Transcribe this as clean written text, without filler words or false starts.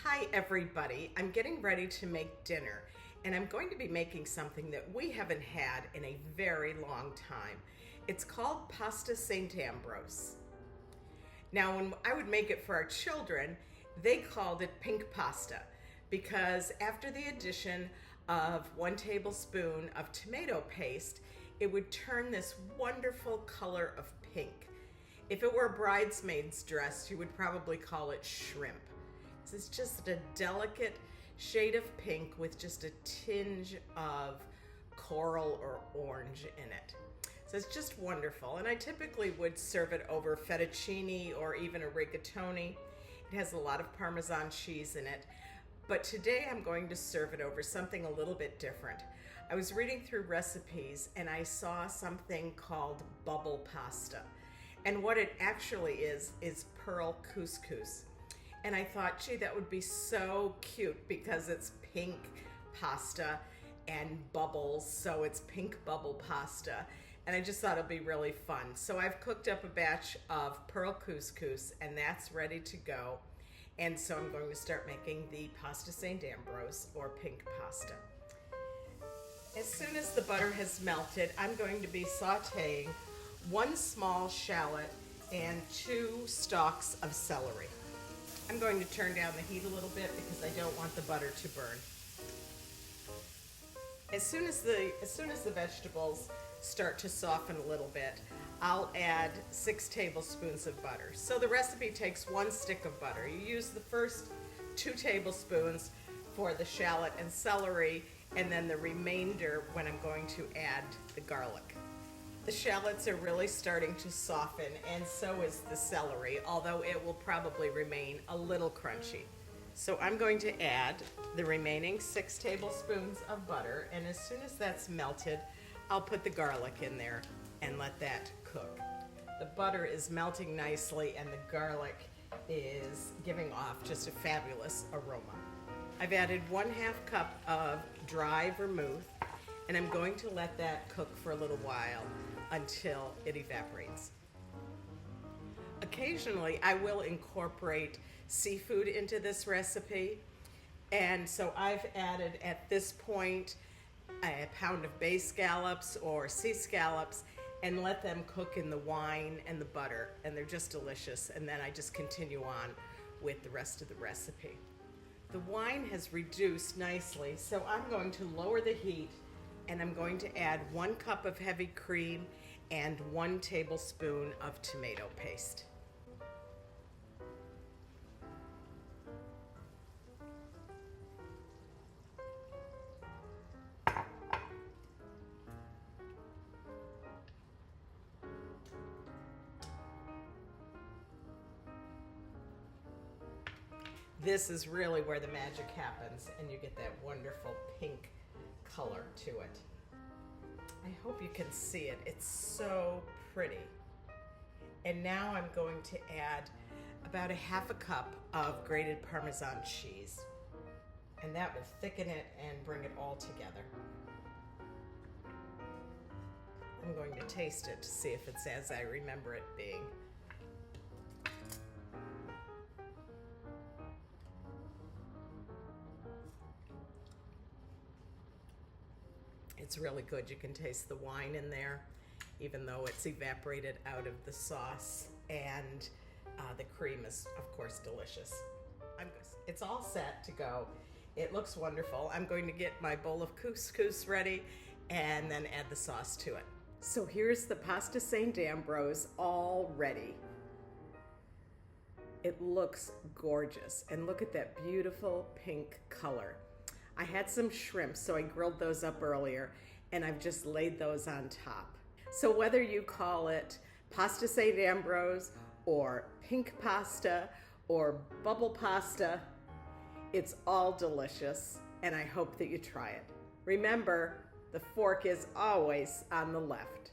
Hi everybody, I'm getting ready to make dinner and I'm going to be making something that we haven't had in a very long time. It's called pasta St Ambrose. Now when I would make it for our children, they called it pink pasta because after the addition of 1 tablespoon of tomato paste, it would turn this wonderful color of pink. If it were a bridesmaid's dress, you would probably call it shrimp. It's just a delicate shade of pink with just a tinge of coral or orange in it. So it's just wonderful. And I typically would serve it over fettuccine or even a rigatoni. It has a lot of Parmesan cheese in it. But today I'm going to serve it over something a little bit different. I was reading through recipes and I saw something called bubble pasta. And what it actually is pearl couscous. And I thought, gee, that would be so cute because it's pink pasta and bubbles, so it's pink bubble pasta. And I just thought it'd be really fun. So I've cooked up a batch of pearl couscous and that's ready to go. And so I'm going to start making the pasta St Ambrose or pink pasta. As soon as the butter has melted, I'm going to be sauteing 1 small shallot and 2 stalks of celery. I'm going to turn down the heat a little bit because I don't want the butter to burn. As soon as the vegetables start to soften a little bit, I'll add 6 tablespoons of butter. So the recipe takes 1 stick of butter. You use the first 2 tablespoons for the shallot and celery, and then the remainder when I'm going to add the garlic. The shallots are really starting to soften, and so is the celery, although it will probably remain a little crunchy. So I'm going to add the remaining 6 tablespoons of butter, and as soon as that's melted, I'll put the garlic in there and let that cook. The butter is melting nicely and the garlic is giving off just a fabulous aroma. I've added 1/2 cup of dry vermouth, and I'm going to let that cook for a little while until it evaporates. Occasionally, I will incorporate seafood into this recipe, and so I've added at this point a pound of bay scallops or sea scallops and let them cook in the wine and the butter, and they're just delicious, and then I just continue on with the rest of the recipe. The wine has reduced nicely, so I'm going to lower the heat and I'm going to add 1 cup of heavy cream and 1 tablespoon of tomato paste. This is really where the magic happens and you get that wonderful pink color to it. I hope you can see it. It's so pretty. And now I'm going to add about 1/2 cup of grated Parmesan cheese. And that will thicken it and bring it all together. I'm going to taste it to see if it's as I remember it being. It's really good. You can taste the wine in there, even though it's evaporated out of the sauce, and the cream is, of course, delicious. It's all set to go. It looks wonderful. I'm going to get my bowl of couscous ready and then add the sauce to it. So here's the pasta St Ambrose all ready. It looks gorgeous, and look at that beautiful pink color. I had some shrimp, so I grilled those up earlier, and I've just laid those on top. So whether you call it pasta St Ambrose or pink pasta or bubble pasta, it's all delicious, and I hope that you try it. Remember, the fork is always on the left.